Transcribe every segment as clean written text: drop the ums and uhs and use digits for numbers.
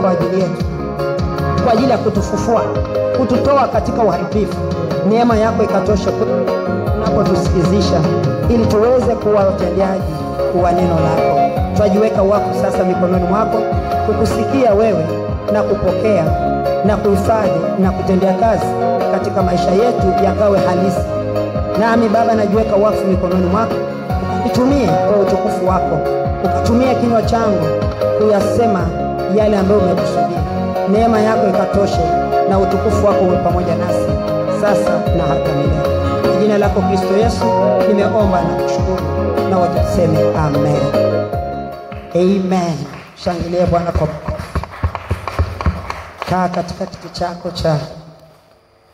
kwa ajili yetu, kwa ajili ya kutufufua, kututoa katika uharibifu. Neema yako ikatoshe unapotusikizisha, ili tuweze kuwa watendaji wa neno lako. Twajiweka wako sasa mikononi mwako, kukusikia wewe na kupokea na kuhifadhi na kutendea kazi katika maisha yetu yakawe halisi. Nami Baba najiweka wakfu mikononi mwako, ukitumie kwa utukufu wako, ukitumie kinywa changu kuyasema yale ambayo umekusudia. Neema yako ikatoshe na utukufu wako uwe pamoja nasi sasa na hata milele. Kwa jina lako Kristo Yesu nimeomba na kushukuru, na wote tuseme amen. Amen. Shangilie Bwana kwa makofi. Kaa katika kiti chako cha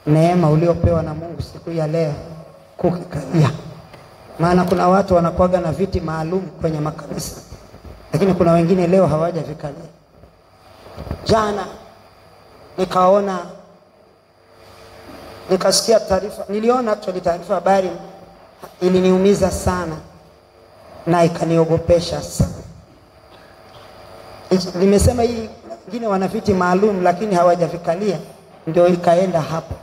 neema uliopewa na Mungu siku ya leo kukikalia. Maana kuna watu wanakuaga na viti maalum kwenye makanisa, lakini kuna wengine leo hawajavikalia. Jana nikasikia taarifa, niliona taarifa habari iliniumiza sana na ikaniogopesha sana. Nimesema hii wengine wana viti maalum lakini hawajavikalia, ndio ikaenda hapo.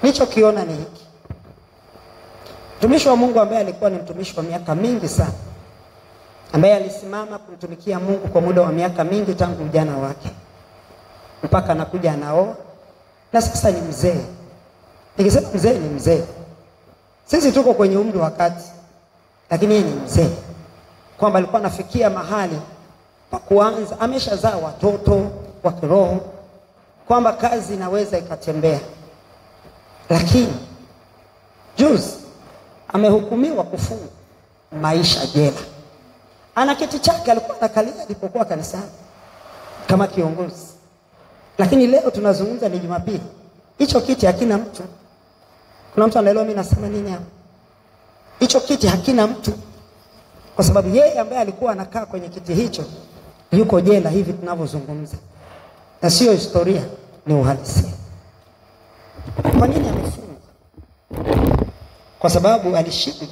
Nilichokiona ni hiki. Mtumishi wa Mungu ambaye alikuwa ni mtumishi wa miaka mingi sana, ambaye alisimama kumtumikia Mungu kwa muda wa miaka mingi tangu ujana wake mpaka anakuja anaoa, na sasa ni mzee. Nikisema mzee ni mzee, sisi tuko kwenye umri wa kati, lakini yeye ni mzee, kwamba alikuwa anafikia mahali pa kuanza, ameshazaa watoto wa kiroho, kwamba kazi inaweza ikatembea. Lakini juzi amehukumiwa kufunga maisha jela. Ana kiti chake alikuwa anakalia alipokuwa kanisani kama kiongozi, lakini leo tunazungumza ni Jumapili, hicho kiti hakina mtu. Kuna mtu anaelewa mimi nasema nini hapa? Hicho kiti hakina mtu, kwa sababu yeye ambaye alikuwa anakaa kwenye kiti hicho yuko jela hivi tunavyozungumza, na sio historia, ni uhalisia. Kwa nini amefungwa? Kwa sababu alishindwa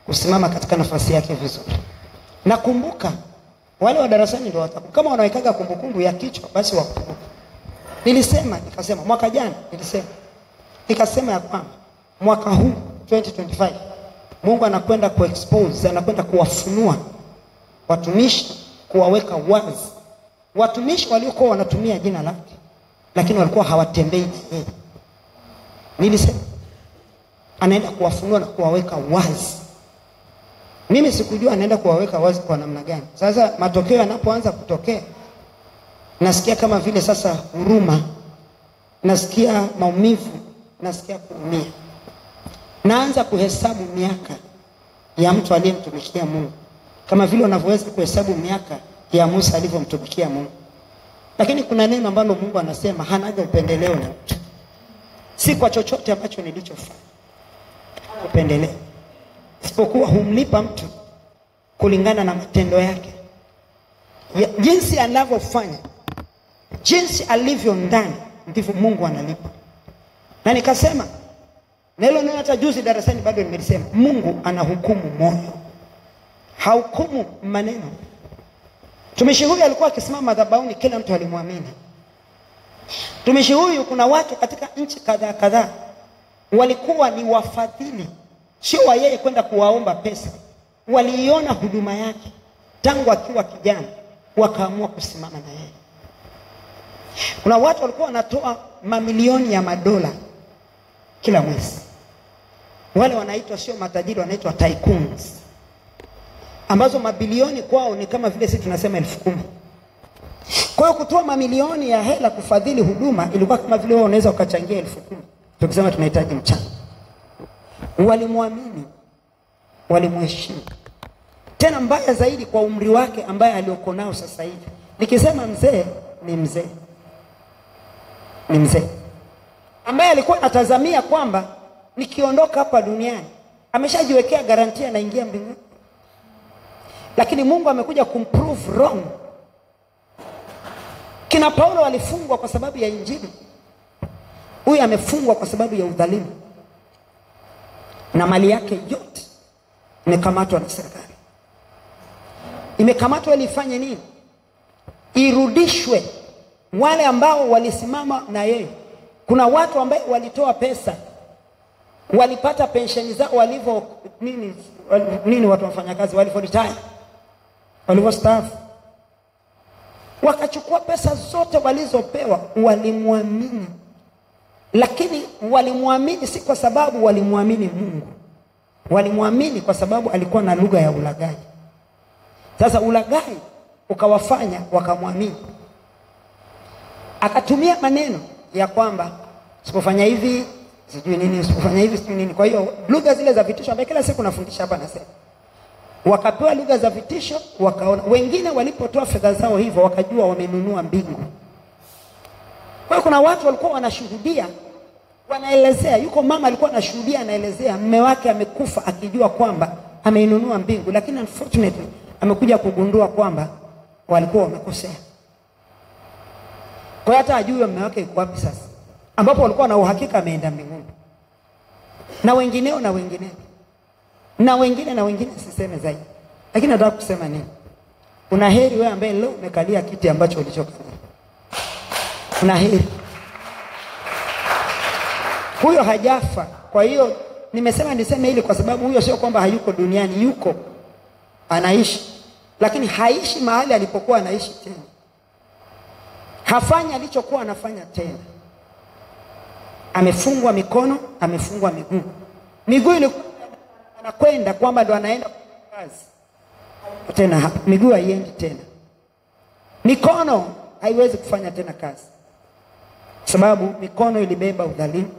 kusimama katika nafasi yake vizuri. Nakumbuka wale wa darasani ndio watakumbuka, kama wanawekaga kumbukumbu ya kichwa basi wakumbuka. Nikasema mwaka jana nikasema ya kwamba mwaka huu 2025 Mungu anakwenda kuexpose, anakwenda kuwafunua watumishi, kuwaweka wazi watumishi waliokuwa wanatumia jina lake lakini walikuwa hawatembei na yeye. Nilisema anaenda kuwafunua na kuwaweka wazi. Mimi sikujua anaenda kuwaweka wazi kwa namna gani. Sasa matokeo yanapoanza kutokea, nasikia kama vile sasa huruma, nasikia maumivu, nasikia kuumia. Naanza kuhesabu miaka ya mtu aliyemtumikia Mungu, kama vile unavyoweza kuhesabu miaka ya Musa alivyomtumikia Mungu. Lakini kuna neno ambalo Mungu anasema hanaga upendeleo na mtu. Si kwa chochote ambacho nilichofanya upendeleo, isipokuwa humlipa mtu kulingana na matendo yake. Jinsi anavyofanya, jinsi alivyo ndani, ndivyo Mungu analipa. Na nikasema neno hata juzi darasani bado nimelisema, Mungu anahukumu moyo, hahukumu maneno. Mtumishi huyu alikuwa akisimama madhabahuni, kila mtu alimwamini. Mtumishi huyu, kuna watu katika nchi kadhaa walikuwa ni wafadhili, sio wa yeye kwenda kuwaomba pesa. Waliiona huduma yake tangu akiwa kijana, wakaamua kusimama na yeye. Kuna watu walikuwa wanatoa mamilioni ya madola kila mwezi. Wale wanaitwa sio matajiri, wanaitwa tycoons, ambazo mabilioni kwao ni kama vile sisi tunasema 10,000. Kwa hiyo kutoa mamilioni ya hela kufadhili huduma ilikuwa kama vile wewe unaweza ukachangia 10,000 tukisema tunahitaji mchango. Walimwamini, walimheshimu. Tena mbaya zaidi kwa umri wake ambaye alioko nao sasa hivi. Nikisema mzee, ni mzee. Ni mzee ambaye alikuwa anatazamia kwamba nikiondoka hapa duniani, ameshajiwekea garantia naingia mbinguni. Lakini Mungu amekuja kumprove wrong. Kina Paulo walifungwa kwa sababu ya Injili. Huyu amefungwa kwa sababu ya udhalimu, na mali yake yote imekamatwa na serikali. Imekamatwa ili ifanye nini? irudishwe. Wale ambao walisimama na yeye, kuna watu ambao walitoa pesa, walipata pensheni zao walivyo nini watu wafanya kazi walivyo retire, walivyo staff, wakachukua pesa zote walizopewa, walimwamini. Lakini walimwamini si kwa sababu walimwamini Mungu, walimwamini kwa sababu alikuwa na lugha ya ulaghai. Sasa ulaghai ukawafanya wakamwamini. Akatumia maneno ya kwamba usipofanya hivi sijui nini, usipofanya hivi sijui nini. Kwa hiyo lugha zile za vitisho ambaye kila siku nafundisha hapa nasema, wakapewa lugha za vitisho, wakaona. Wengine walipotoa fedha zao hivyo wakajua wamenunua mbingu. Kwa hiyo kuna watu walikuwa wanashuhudia, wanaelezea, yuko mama alikuwa anashuhudia, anaelezea mume wake amekufa akijua kwamba ameinunua mbingu, lakini unfortunately amekuja kugundua kwamba walikuwa wamekosea. Kwa hiyo hata ajue mume wake yuko wapi sasa, ambapo walikuwa na uhakika ameenda mbinguni. Na wengineo na wengineo na wengine siseme zaidi. Lakini nataka kusema nini? Una heri wewe ambaye leo umekalia kiti ambacho ulichokalia. Una heri. Huyo hajafa. Kwa hiyo niseme hili kwa sababu huyo sio kwamba hayuko duniani, yuko, anaishi, lakini haishi mahali alipokuwa anaishi tena. Hafanyi alichokuwa anafanya tena. Amefungwa mikono, amefungwa miguu. Miguu ilikuwa anakwenda kwamba ndo anaenda kazi tena, miguu haiendi tena. Mikono haiwezi kufanya tena kazi, sababu mikono ilibeba udhalimu.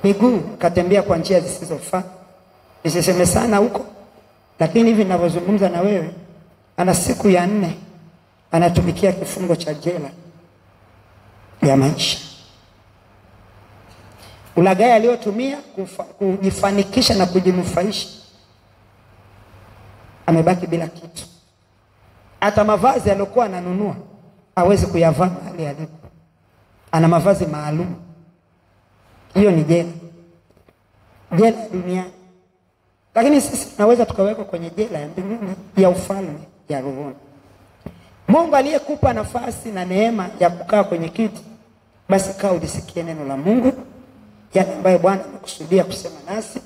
Miguu katembea kwa njia zisizofaa. Nisiseme sana huko, lakini hivi ninavyozungumza na wewe, ana siku ya 4 anatumikia kifungo cha jela ya maisha. Ulaghai aliyotumia kujifanikisha na kujinufaisha, amebaki bila kitu. Hata mavazi aliyokuwa ananunua hawezi kuyavaa mahali alipo. Ana mavazi maalum. Hiyo ni jela. Jela duniani. Lakini sisi tunaweza tukawekwa kwenye jela ya mbinguni ya ufalme ya rohoni. Mungu aliyekupa nafasi na neema ya kukaa kwenye kiti, basi kaa ulisikie neno la Mungu, yale ambayo Bwana amekusudia kusema nasi,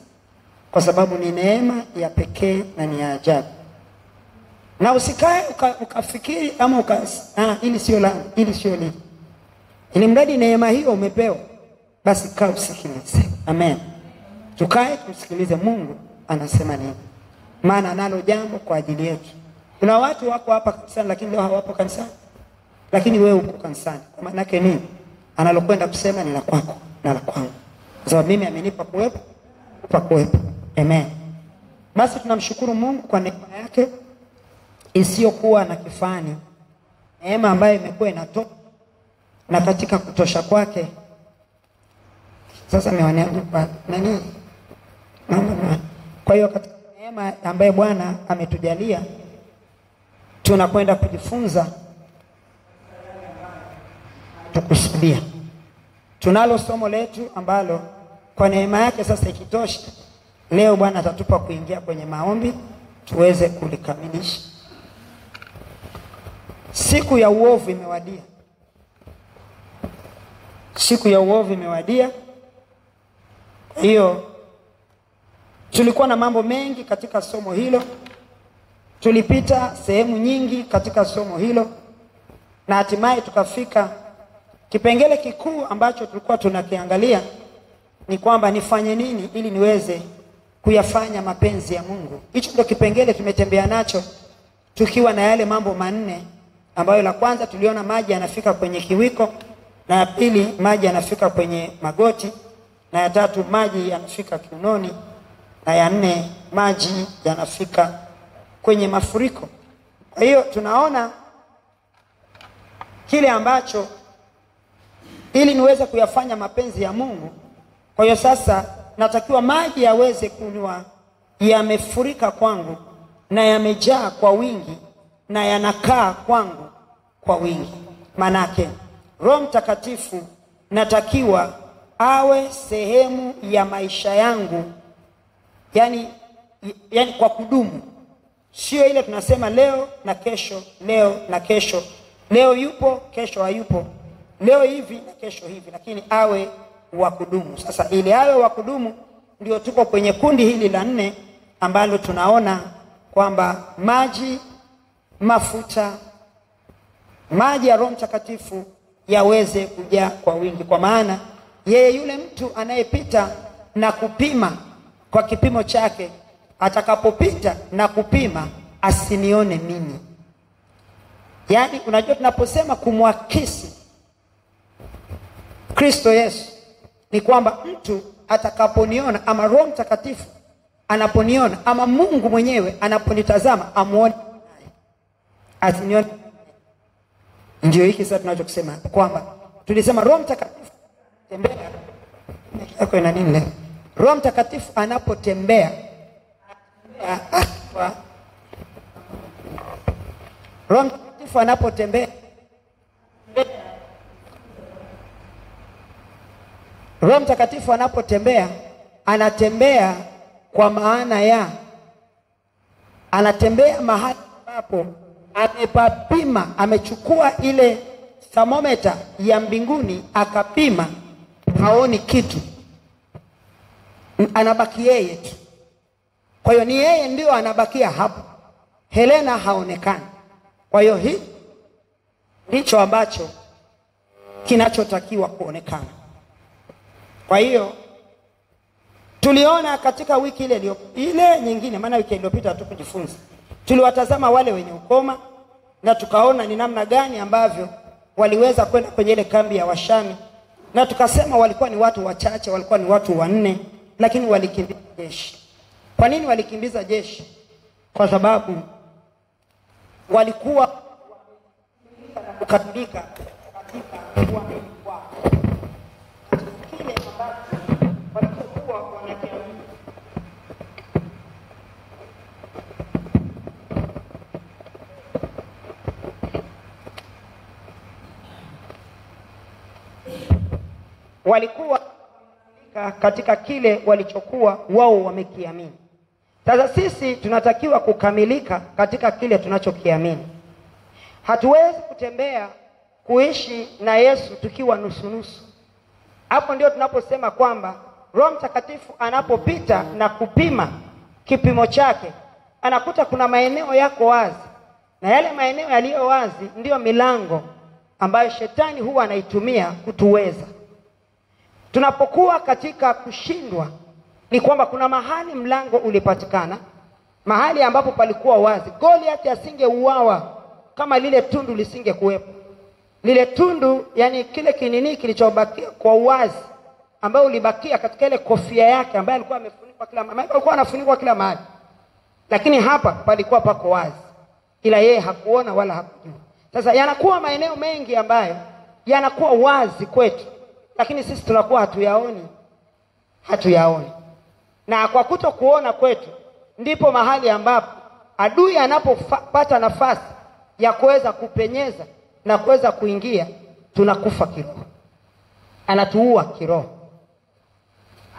kwa sababu ni neema ya pekee na ni ya ajabu. Na usikae ukafikiri ama ili sio langu, ili sio lile. Ili mradi neema hiyo umepewa, basi kaa usikilize. Amen. Tukae tusikilize Mungu anasema nini, maana analo jambo kwa ajili yetu. Kuna watu wako hapa kanisani lakini leo hawapo kanisani, lakini wewe uko kanisani. Kwa maana yake nini? Analokwenda kusema ni la kwako na la kwangu, kwa sababu mimi amenipa kuwepo, pa kuwepo. Amen. Basi tunamshukuru Mungu kwa neema yake isiyokuwa na kifani, neema ambayo imekuwa inatoka, na katika kutosha kwake. Sasa mewaneagupa nani? Kwa hiyo katika neema ambayo Bwana ametujalia, tunakwenda kujifunza tukusudia. Tunalo somo letu ambalo kwa neema yake sasa ikitosha, leo Bwana atatupa kuingia kwenye maombi tuweze kulikamilisha. Siku ya uovu imewadia. Siku ya uovu imewadia. Hiyo tulikuwa na mambo mengi katika somo hilo. Tulipita sehemu nyingi katika somo hilo, na hatimaye tukafika kipengele kikuu ambacho tulikuwa tunakiangalia, ni kwamba nifanye nini ili niweze kuyafanya mapenzi ya Mungu. Hicho ndio kipengele tumetembea nacho, tukiwa na yale mambo 4 ambayo la kwanza tuliona maji yanafika kwenye kiwiko, na ya pili maji yanafika kwenye magoti, na ya tatu maji yanafika kiunoni, na ya 4 maji yanafika kwenye mafuriko. Kwa hiyo tunaona kile ambacho ili niweze kuyafanya mapenzi ya Mungu. Kwa hiyo sasa natakiwa maji yaweze kunywa, yamefurika kwangu na yamejaa kwa wingi na yanakaa kwangu kwa wingi. Manake Roho Mtakatifu natakiwa awe sehemu ya maisha yangu, yani kwa kudumu. Sio ile tunasema leo na kesho, leo na kesho, Leo yupo, kesho hayupo. Leo hivi na kesho hivi, lakini awe wa kudumu. Sasa ili awe wa kudumu, ndio tuko kwenye kundi hili la 4 ambalo tunaona kwamba maji, mafuta, maji ya Roho Mtakatifu yaweze kujaa kwa wingi. Kwa maana yeye yule mtu anayepita na kupima kwa kipimo chake, atakapopita na kupima asinione mimi. Yaani unajua tunaposema kumwakisi Kristo Yesu ni kwamba mtu atakaponiona, ama Roho Mtakatifu anaponiona, ama Mungu mwenyewe anaponitazama amuone, asinione. Ndio hiki sasa tunachokisema kwamba tulisema Roho Mtakatifu tembea yako ina nini leo? Roho Mtakatifu anapotembea, Roho Mtakatifu anapotembea, Roho Mtakatifu anapotembea, anatembea kwa maana ya anatembea mahali ambapo amepapima, amechukua ile thermometer ya mbinguni akapima, haoni kitu, anabaki yeye tu. Kwa hiyo ni yeye ndio anabakia hapo, Helena haonekani. Kwa hiyo hii ndicho ambacho kinachotakiwa kuonekana. Kwa hiyo tuliona katika wiki ile nyingine, maana wiki iliyopita hatukujifunza, tuliwatazama wale wenye ukoma na tukaona ni namna gani ambavyo waliweza kwenda kwenye ile kambi ya Washami, na tukasema walikuwa ni watu wachache, walikuwa ni watu 4, lakini walikimbiza jeshi. Kwa nini walikimbiza jeshi? Kwa sababu walikuwa kukamilika katika uaminifu wao. Kile ambacho walikuwa wanakiamini. Walikuwa katika kile walichokuwa wao wamekiamini. Sasa sisi tunatakiwa kukamilika katika kile tunachokiamini. Hatuwezi kutembea kuishi na Yesu tukiwa nusu. Hapo ndio tunaposema kwamba Roho Mtakatifu anapopita na kupima kipimo chake, anakuta kuna maeneo yako wazi, na yale maeneo yaliyo wazi ndiyo milango ambayo shetani huwa anaitumia kutuweza. Tunapokuwa katika kushindwa ni kwamba kuna mahali mlango ulipatikana, mahali ambapo palikuwa wazi. Goliath asingeuawa kama lile tundu lisingekuwepo. Lile tundu, yani kile kinini kilichobakia kwa uwazi ambao ulibakia katika ile kofia yake ambayo alikuwa amefunikwa kila mahali. Alikuwa anafunikwa kila mahali. Lakini hapa palikuwa pako wazi. Ila yeye hakuona wala hakujua. Sasa yanakuwa maeneo mengi ambayo yanakuwa wazi kwetu, lakini sisi tunakuwa hatuyaoni. Na kwa kutokuona kwetu ndipo mahali ambapo adui anapopata nafasi ya kuweza kupenyeza na kuweza kuingia, tunakufa kiroho. Anatuua kiroho,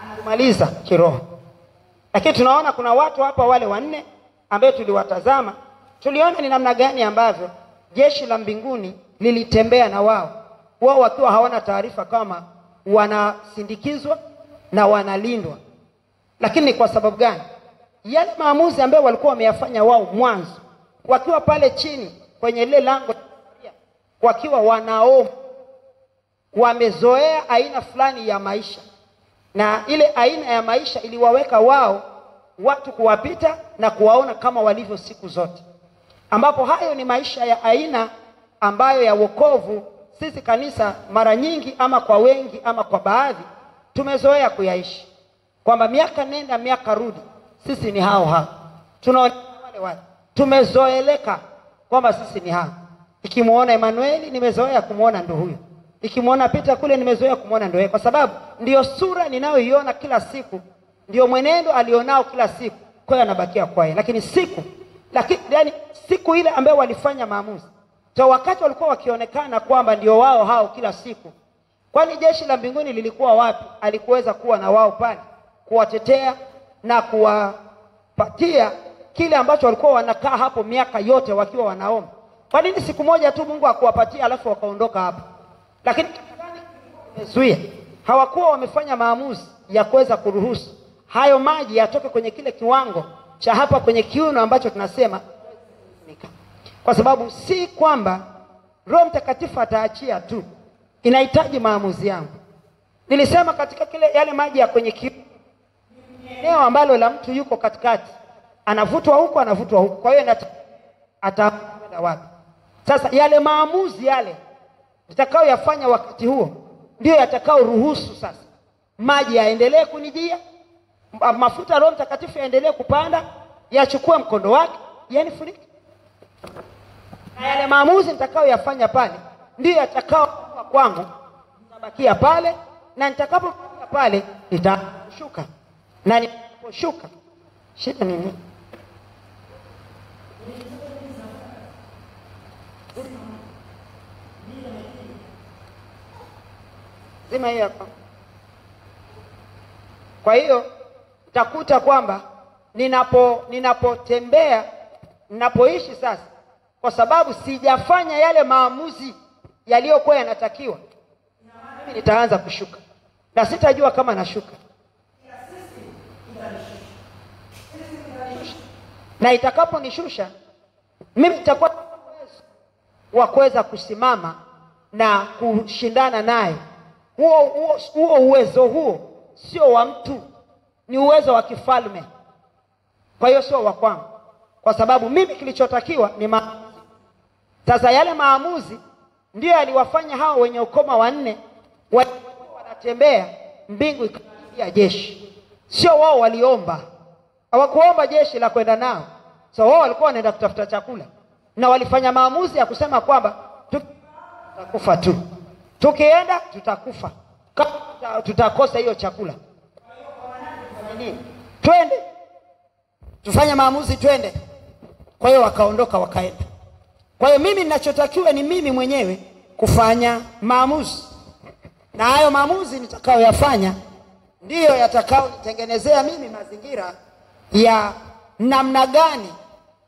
anatumaliza kiroho. Lakini tunaona kuna watu hapa wale 4 ambao tuliwatazama, tuliona ni namna gani ambavyo jeshi la mbinguni lilitembea na wao wakiwa hawana taarifa kama wanasindikizwa na wanalindwa. Lakini kwa sababu gani? Yale maamuzi ambayo walikuwa wameyafanya wao mwanzo, wakiwa pale chini kwenye ile lango, wakiwa wanaomba, wamezoea aina fulani ya maisha, na ile aina ya maisha iliwaweka wao watu kuwapita na kuwaona kama walivyo siku zote, ambapo hayo ni maisha ya aina ambayo ya wokovu sisi kanisa mara nyingi, ama kwa wengi ama kwa baadhi, tumezoea kuyaishi. Kwamba miaka nenda miaka rudi, sisi ni hao. Tunaona wale tumezoeleka kwamba sisi ni hao. Ikimuona Emmanuel nimezoea kumuona ndo huyo. Ikimuona Peter kule nimezoea kumuona ndo yeye, kwa sababu ndio sura ninayoiona kila siku, ndio mwenendo alionao kila siku, kwa hiyo anabakia kwa yeye. Lakini siku ile ambayo walifanya maamuzi, so wakati walikuwa wakionekana kwamba ndio wao hao kila siku, kwani jeshi la mbinguni lilikuwa wapi? Alikuweza kuwa na wao pale kuwatetea na kuwapatia kile ambacho walikuwa wanakaa hapo miaka yote wakiwa wanaomba. Kwa nini siku moja tu Mungu akuwapatia alafu wakaondoka hapa? Lakini zuia, hawakuwa wamefanya maamuzi ya kuweza kuruhusu hayo maji yatoke kwenye kile kiwango cha hapa kwenye kiuno ambacho tunasema. Kwa sababu si kwamba Roho Mtakatifu ataachia tu, inahitaji maamuzi yangu. Nilisema katika kile yale maji ya kwenye kiuno, eneo ambalo la mtu yuko katikati, anavutwa huko anavutwa huko, kwa hiyo atakwenda wapi? Sasa yale maamuzi yale nitakao yafanya wakati huo ndio yatakao ruhusu sasa maji yaendelee kunijia, mafuta Roho Mtakatifu yaendelee kupanda, yachukue mkondo wake, yanifunike. Na yale maamuzi nitakao yafanya pale ndio yatakao kwangu, nitabakia pale, na nitakapokuwa pale nitashuka. Na ninaposhuka, shida nini? Zima hii hapa. Kwa hiyo utakuta kwamba ninapotembea, ninapoishi sasa, kwa sababu sijafanya yale maamuzi yaliyokuwa yanatakiwa, mimi nitaanza kushuka na sitajua kama nashuka. Na itakaponishusha mimi nitakuwa wa kuweza kusimama na kushindana naye. Huo uwezo huo sio wa mtu, ni uwezo wa kifalme. Kwa hiyo sio wa kwangu, kwa sababu mimi kilichotakiwa ni maamuzi. Sasa yale maamuzi ndio yaliwafanya hao wenye ukoma wanne wanatembea, mbingu ikaja jeshi. Sio wao waliomba, hawakuomba jeshi la kwenda nao. So wao walikuwa wanaenda kutafuta chakula, na walifanya maamuzi ya kusema kwamba tutakufa tu, tukienda tutakufa, tutakosa hiyo chakula. Twende tufanye maamuzi, twende. Kwa hiyo wakaondoka wakaenda. Kwa hiyo mimi ninachotakiwa ni mimi mwenyewe kufanya maamuzi, na hayo maamuzi nitakayoyafanya ndiyo yatakao nitengenezea mimi mazingira ya namna gani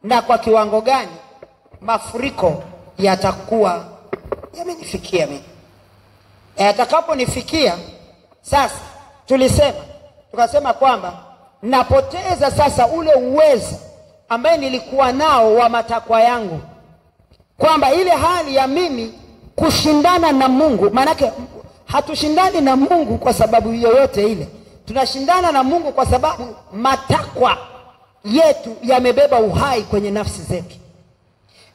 na kwa kiwango gani mafuriko yatakuwa yamenifikia mimi. Yatakaponifikia sasa, tukasema kwamba napoteza sasa ule uwezo ambaye nilikuwa nao wa matakwa yangu, kwamba ile hali ya mimi kushindana na Mungu. Maanake hatushindani na Mungu kwa sababu yoyote ile, tunashindana na Mungu kwa sababu matakwa yetu yamebeba uhai kwenye nafsi zetu,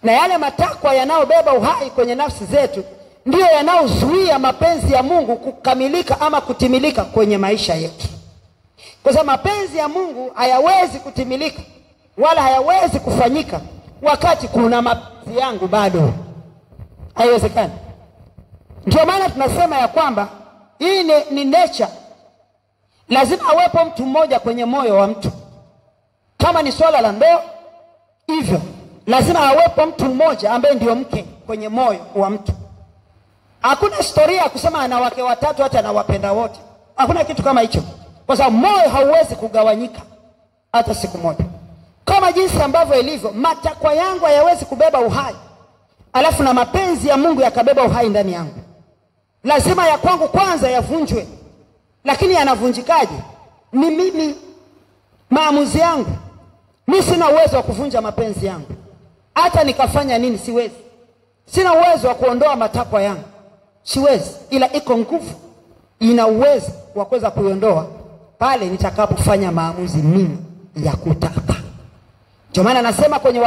na yale matakwa yanayobeba uhai kwenye nafsi zetu ndiyo yanayozuia mapenzi ya Mungu kukamilika ama kutimilika kwenye maisha yetu. Kwa sababu mapenzi ya Mungu hayawezi kutimilika wala hayawezi kufanyika wakati kuna mapenzi yangu bado, haiwezekani. Ndio maana tunasema ya kwamba hii ni nature. Lazima awepo mtu mmoja kwenye moyo wa mtu. Kama ni swala la ndoa hivyo, lazima awepo mtu mmoja ambaye ndio mke kwenye moyo wa mtu. Hakuna historia ya kusema ana wake watatu hata anawapenda wote. Hakuna kitu kama hicho, kwa sababu moyo hauwezi kugawanyika hata siku moja. Kama jinsi ambavyo ilivyo, matakwa yangu hayawezi kubeba uhai alafu na mapenzi ya Mungu yakabeba uhai ndani yangu. Lazima ya kwangu kwanza yavunjwe. Lakini yanavunjikaje? Ni mimi, maamuzi yangu. Mimi sina uwezo wa kuvunja mapenzi yangu, hata nikafanya nini siwezi. Sina uwezo wa kuondoa matakwa yangu, siwezi. Ila iko nguvu ina uwezo wa kuweza kuiondoa pale nitakapofanya maamuzi mimi ya kutaka. Ndio maana nasema kwenye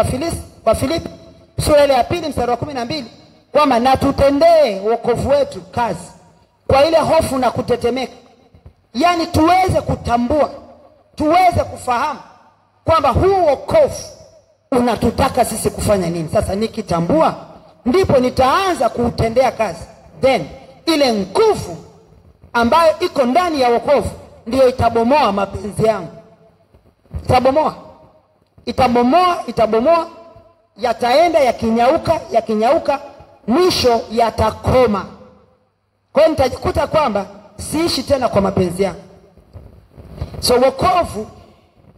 Wafilipi sura ile ya 2 mstari wa 12 kwamba na tutendee wokovu wetu kazi kwa ile hofu na kutetemeka. Yaani tuweze kutambua, tuweze kufahamu kwamba huu wokovu unatutaka sisi kufanya nini. Sasa nikitambua, ndipo nitaanza kuutendea kazi. Then ile nguvu ambayo iko ndani ya wokovu ndiyo itabomoa mapenzi yangu. Itabomoa, yataenda yakinyauka, mwisho yatakoma. Kwa hiyo nitajikuta kwamba siishi tena kwa mapenzi yangu. So wokovu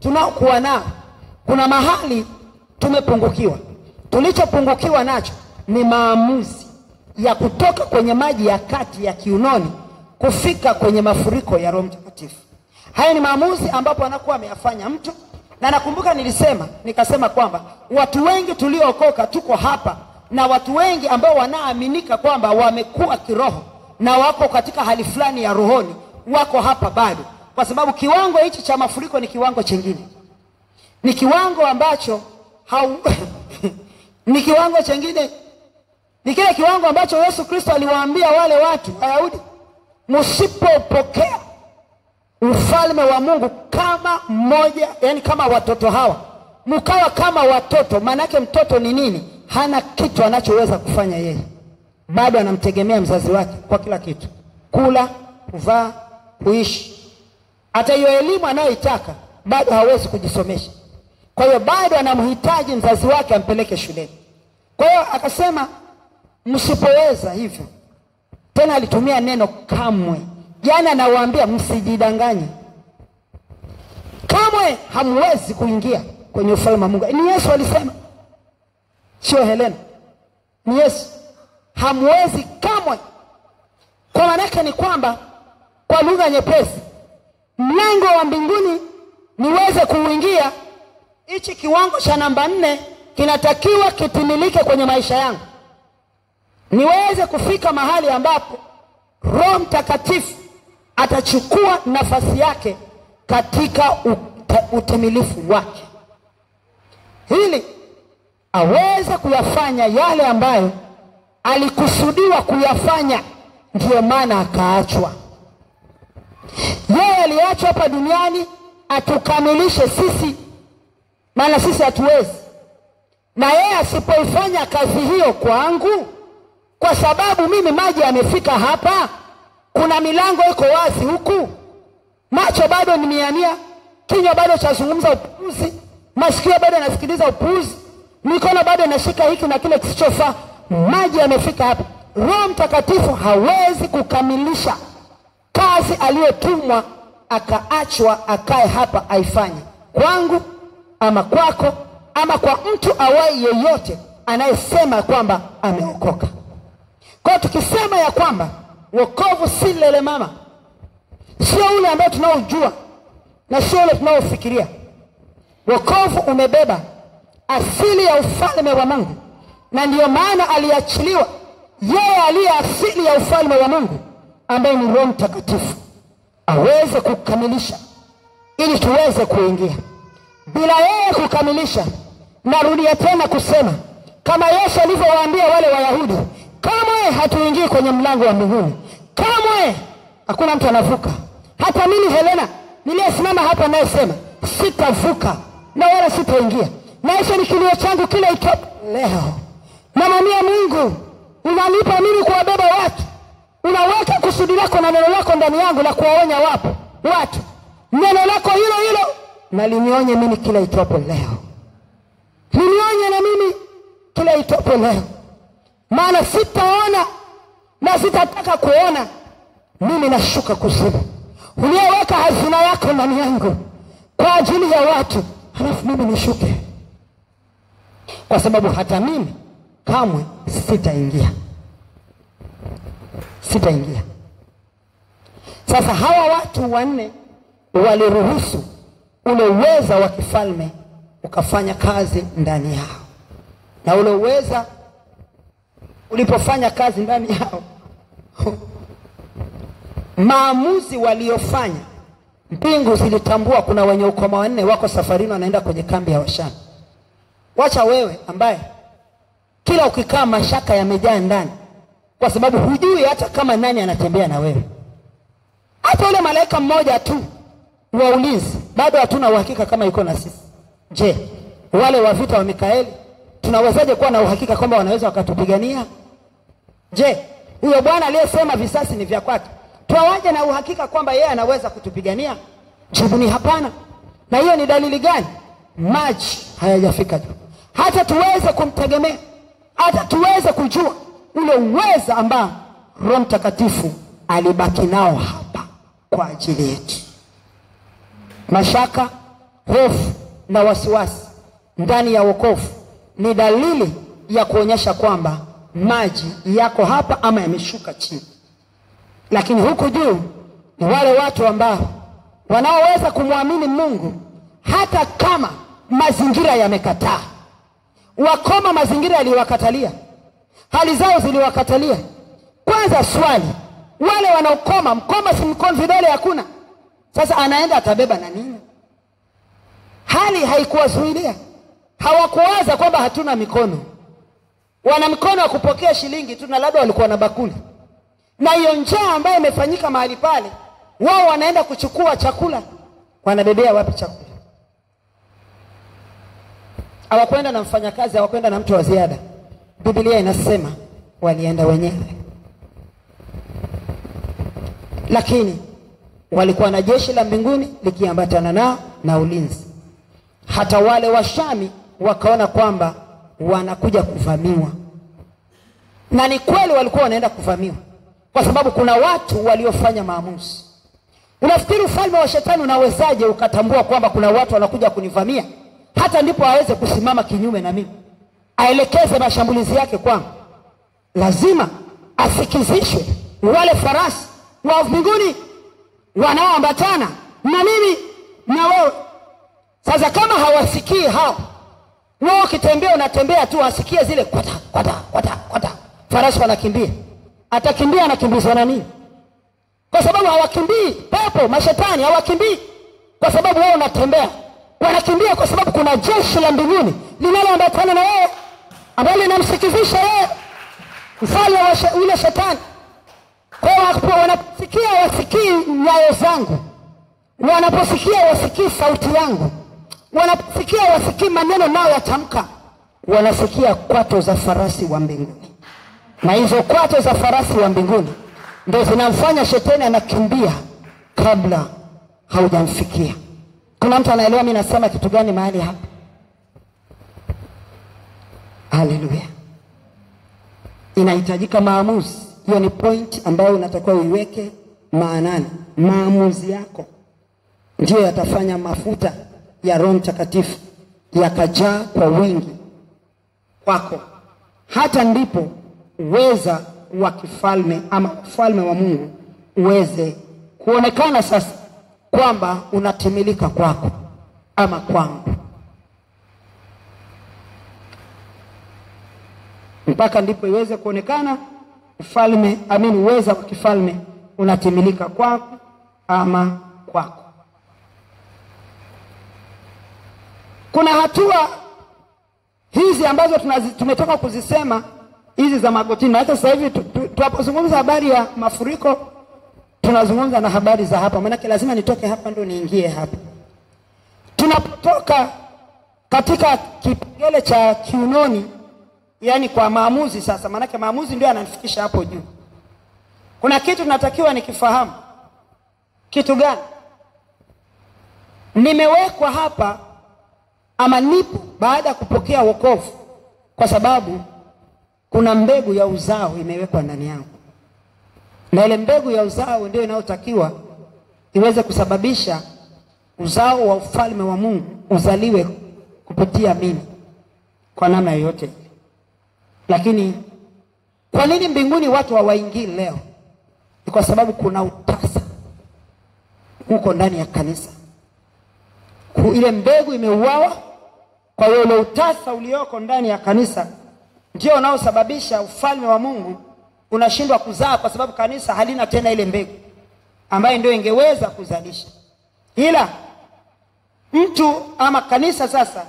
tunaokuwa nao, kuna mahali tumepungukiwa. Tulichopungukiwa nacho ni maamuzi ya kutoka kwenye maji ya kati ya kiunoni kufika kwenye mafuriko ya Roho Mtakatifu. Haya ni maamuzi ambapo anakuwa ameyafanya mtu. Na nakumbuka nikasema kwamba watu wengi tuliookoka tuko hapa, na watu wengi ambao wanaaminika kwamba wamekuwa kiroho na wako katika hali fulani ya rohoni wako hapa bado, kwa sababu kiwango hichi cha mafuriko ni kiwango chengine. Ni kiwango ambacho ni kiwango chengine. Ni kile kiwango ambacho Yesu Kristo aliwaambia wale watu Wayahudi, msipopokea ufalme wa Mungu kama mmoja, yani kama watoto hawa, mkawa kama watoto. Manake mtoto ni nini? Hana kitu anachoweza kufanya yeye, bado anamtegemea mzazi wake kwa kila kitu, kula, kuvaa, kuishi. Hata hiyo elimu anayoitaka bado hawezi kujisomesha. Kwa hiyo bado anamhitaji mzazi wake ampeleke shuleni. Kwa hiyo akasema msipoweza hivyo. Tena alitumia neno kamwe. Jana anawaambia msijidanganye. Kamwe hamwezi kuingia kwenye ufalme wa Mungu. Ni Yesu alisema, sio Helena. Ni Yesu. Hamwezi kamwe. Kwa maana yake ni kwamba, kwa lugha nyepesi, mlango wa mbinguni niweze kuingia, hichi kiwango cha namba 4 kinatakiwa kitimilike kwenye maisha yangu. Niweze kufika mahali ambapo Roho Mtakatifu atachukua nafasi yake katika utimilifu wake, ili aweze kuyafanya yale ambayo alikusudiwa kuyafanya. Ndiyo maana akaachwa. Yeye aliachwa hapa duniani atukamilishe sisi, maana sisi hatuwezi. Na yeye asipoifanya kazi hiyo kwangu, kwa sababu mimi maji yamefika hapa, kuna milango iko wazi huku, macho bado ni miania, kinywa bado chazungumza upuzi, masikio bado yanasikiliza upuzi, mikono bado inashika hiki na kile kisichofaa, maji yamefika hapa. Roho Mtakatifu hawezi kukamilisha kazi aliyotumwa akaachwa akae hapa aifanye kwangu ama kwako ama kwa mtu awai yeyote anayesema kwamba ameokoka. Kwa tukisema ya kwamba wokovu si lele mama, sio ule ambao tunaojua na sio ule tunaofikiria. Wokovu umebeba asili ya ufalme wa Mungu, na ndiyo maana aliachiliwa yeye aliye asili ya ufalme wa Mungu, ambaye ni Roho Mtakatifu, aweze kukamilisha ili tuweze kuingia. Bila yeye kukamilisha, narudia tena kusema, kama Yesu alivyowaambia wale Wayahudi, kamwe hatuingii kwenye mlango wa mbinguni. Kamwe hakuna mtu anavuka. Hata mimi Helena niliyesimama hapa naye sema sitavuka na wala sitaingia. Na hicho ni kilio changu kila itopo leo. Namwambia Mungu, unanipa mimi kuwabeba watu. Unaweka kusudi lako na neno lako ndani yangu na kuwaonya watu. Neno lako hilo hilo na linionye mimi kila itopo leo. Linionye na mimi kila itopo leo. Maana sitaona na sitataka kuona. Mimi nashuka kuzimu. Ulioweka hazina yako ndani yangu kwa ajili ya watu, halafu mimi nishuke. Kwa sababu hata mimi kamwe sitaingia. Sasa hawa watu 4 waliruhusu ule uweza wa kifalme ukafanya kazi ndani yao. Na ule uweza ulipofanya kazi ndani yao, maamuzi waliofanya, mbingu zilitambua kuna wenye ukoma 4 wako safarini wanaenda kwenye kambi ya Washami. Wacha wewe ambaye kila ukikaa mashaka yamejaa ndani, kwa sababu hujui hata kama nani anatembea na wewe. Hata ule malaika mmoja tu wa ulinzi bado hatuna uhakika kama yuko na sisi. Je, wale wa vita wa Mikaeli tunawezaje kuwa na uhakika kwamba wanaweza wakatupigania? Je, huyo Bwana aliyesema visasi ni vya kwake, tuwaje na uhakika kwamba yeye anaweza kutupigania? Jibu ni hapana. Na hiyo ni dalili gani? Maji hayajafika juu. Hata tuweze kumtegemea, hata tuweze kujua ule uweza ambao Roho Mtakatifu alibaki nao hapa kwa ajili yetu. Mashaka, hofu na wasiwasi ndani ya wokovu ni dalili ya kuonyesha kwamba maji yako hapa ama yameshuka chini. Lakini huku juu ni wale watu ambao wanaoweza kumwamini Mungu hata kama mazingira yamekataa. Wakoma mazingira yaliwakatalia, hali zao ziliwakatalia. Kwanza swali, wale wanaokoma, mkoma si mkono vidole hakuna. Sasa anaenda atabeba na nini? Hali haikuwazuilia. Hawakuwaza kwamba hatuna mikono. Wana mikono wa kupokea shilingi tu na labda walikuwa na bakuli. Na hiyo njaa ambayo imefanyika mahali pale, wao wanaenda kuchukua chakula. Wanabebea wapi chakula? Hawakwenda na mfanyakazi, hawakwenda na mtu wa ziada. Biblia inasema walienda wenyewe. Lakini walikuwa na jeshi la mbinguni likiambatana nao na ulinzi. Hata wale Washami wakaona kwamba wanakuja kuvamiwa. Na ni kweli walikuwa wanaenda kuvamiwa, kwa sababu kuna watu waliofanya maamuzi. Unafikiri ufalme wa shetani unawezaje ukatambua kwamba kuna watu wanakuja kunivamia, hata ndipo aweze kusimama kinyume na mimi, aelekeze mashambulizi yake kwangu? Lazima asikizishwe wale farasi wa mbinguni wanaoambatana na mimi na wewe. Sasa kama hawasikii hao, wao kitembea unatembea tu, asikie zile kwata kwata kwata kwata, farasi wanakimbia. Atakimbia anakimbizwa na nini? Kwa sababu hawakimbii pepo, mashetani hawakimbii kwa sababu wao unatembea. Wanakimbia kwa sababu kuna jeshi la mbinguni linaloambatana na wewe, ambalo linamsikizisha wewe mfalme wa ule shetani. Kwa hiyo wanaposikia wasikii nyayo zangu, wanaposikia wasikii sauti yangu, wanaposikia wasikii maneno nao yatamka, wanasikia kwato za farasi wa mbinguni. Na hizo kwato za farasi wa mbinguni ndio zinamfanya shetani anakimbia kabla haujamfikia. Kuna mtu anaelewa mimi nasema kitu gani mahali hapa? Haleluya. Inahitajika maamuzi. Hiyo ni point ambayo unatakiwa uiweke maanani. Maamuzi yako ndio yatafanya mafuta ya Roho Mtakatifu yakajaa kwa wingi kwako. Hata ndipo uweza wa kifalme ama ufalme wa Mungu uweze kuonekana sasa kwamba unatimilika kwako ama kwangu. Mpaka ndipo iweze kuonekana ufalme, uweza wa kifalme unatimilika kwako ama kwako. Kuna hatua hizi ambazo tumetoka kuzisema, hizi za magotini. Hata sasa hivi tunapozungumza habari ya mafuriko, tunazungumza na habari za hapa. Maana lazima nitoke hapa ndo niingie hapa. Tunapotoka katika kipengele cha kiunoni, yani kwa maamuzi sasa, maana maamuzi ndio yananifikisha hapo juu. Kuna kitu tunatakiwa nikifahamu. Kitu gani? Nimewekwa hapa ama nipo baada ya kupokea wokovu, kwa sababu kuna mbegu ya uzao imewekwa ndani yangu. Na ile mbegu ya uzao ndio inayotakiwa iweze kusababisha uzao wa ufalme wa Mungu uzaliwe kupitia mimi kwa namna yoyote. Lakini kwa nini mbinguni watu hawaingii leo? Ni kwa sababu kuna utasa huko ndani ya kanisa. Ile mbegu imeuawa. Kwa hiyo ule utasa ulioko ndani ya kanisa ndio unaosababisha ufalme wa Mungu unashindwa kuzaa, kwa sababu kanisa halina tena ile mbegu ambayo ndio ingeweza kuzalisha. Ila mtu ama kanisa sasa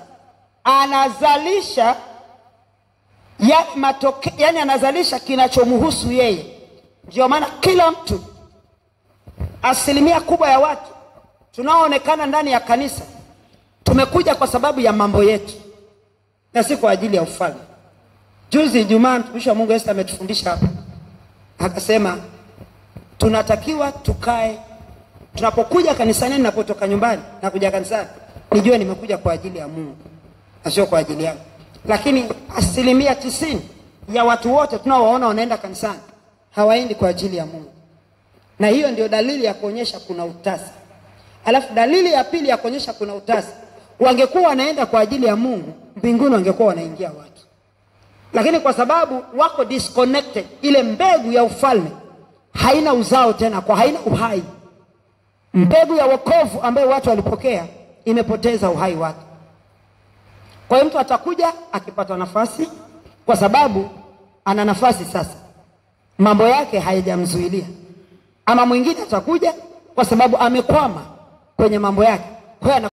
anazalisha yani anazalisha kinachomhusu yeye. Ndio maana kila mtu, asilimia kubwa ya watu tunaoonekana ndani ya kanisa, tumekuja kwa sababu ya mambo yetu na si kwa ajili ya ufalme. Juzi Ijumaa mtumishi wa Mungu Esther ametufundisha hapa. Akasema tunatakiwa tukae, tunapokuja kanisani, ninapotoka nyumbani na kuja kanisani, nijue nimekuja kwa ajili ya Mungu na sio kwa ajili yangu. Lakini asilimia 90 ya watu wote tunaowaona wanaenda kanisani hawaendi kwa ajili ya Mungu. Na hiyo ndio dalili ya kuonyesha kuna utasa. Alafu dalili ya pili ya kuonyesha kuna utasa, wangekuwa wanaenda kwa ajili ya Mungu, mbinguni wangekuwa wanaingia watu. Lakini kwa sababu wako disconnected, ile mbegu ya ufalme haina uzao tena, kwa haina uhai. Mbegu ya wokovu ambayo watu walipokea imepoteza uhai wake. Kwa hiyo mtu atakuja akipata nafasi, kwa sababu ana nafasi sasa, mambo yake hayajamzuilia. Ama mwingine atakuja kwa sababu amekwama kwenye mambo yake, kwa hiyo